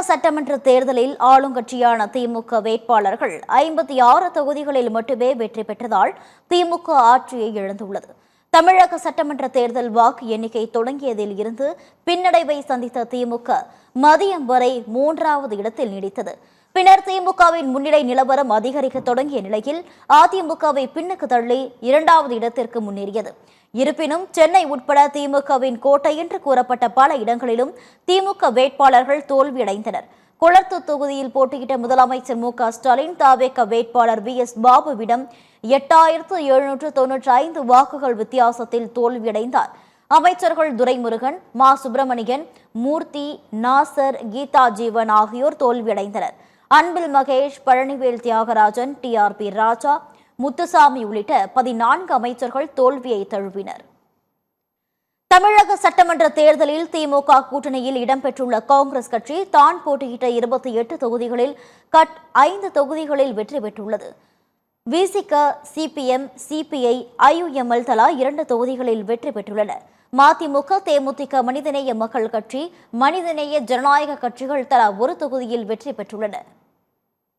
சட்டமன்ற தேர்தலில் ஆளுங்கட்சியான திமுக வேட்பாளர்கள் 56 தொகுதிகளில் மட்டுமே வெற்றி பெற்றதால் திமுக ஆட்சியை இழந்துள்ளது. தமிழக சட்டமன்ற தேர்தல் வாக்கு எண்ணிக்கை தொடங்கியதில் இருந்து பின்னடைவை சந்தித்த திமுக மதியம் வரை 3வது இடத்தில் நீடித்தது. பின்னர் திமுகவின் முன்னிலை நிலவரம் அதிகரிக்க தொடங்கிய நிலையில் அதிமுகவை பின்னுக்கு தள்ளி 2வது இடத்திற்கு முன்னேறியது. இருப்பினும் சென்னை உட்பட திமுகவின் கோட்டை என்று கூறப்பட்ட பல இடங்களிலும் திமுக வேட்பாளர்கள் தோல்வியடைந்தனர். கொளத்தூர் தொகுதியில் போட்டியிட்ட முதலமைச்சர் மு.க.ஸ்டாலின் தாவேக வேட்பாளர் VS பாபுவிடம் 8795 வாக்குகள் வித்தியாசத்தில் தோல்வியடைந்தார். அமைச்சர்கள் துரைமுருகன், மா சுப்பிரமணியன், மூர்த்தி, நாசர், கீதா ஜீவன் ஆகியோர் தோல்வியடைந்தனர். அன்பில் மகேஷ், பழனிவேல் தியாகராஜன், TRP ராஜா, முத்துசாமி உள்ளிட்ட 14 அமைச்சர்கள் தோல்வியை தழுவினர். தமிழக சட்டமன்ற தேர்தலில் திமுக கூட்டணியில் இடம்பெற்றுள்ள காங்கிரஸ் கட்சி தான் போட்டியிட்ட 28 தொகுதிகளில் 5 தொகுதிகளில் வெற்றி பெற்றுள்ளது. விசிக, CPM, CPI, IUML தலா 2 தொகுதிகளில் வெற்றி பெற்றுள்ளன. மதிமுக, தேமுதிக, மனிதநேய மக்கள் கட்சி, மனிதநேய ஜனநாயக கட்சிகள் தலா 1 தொகுதியில் வெற்றி பெற்றுள்ளன.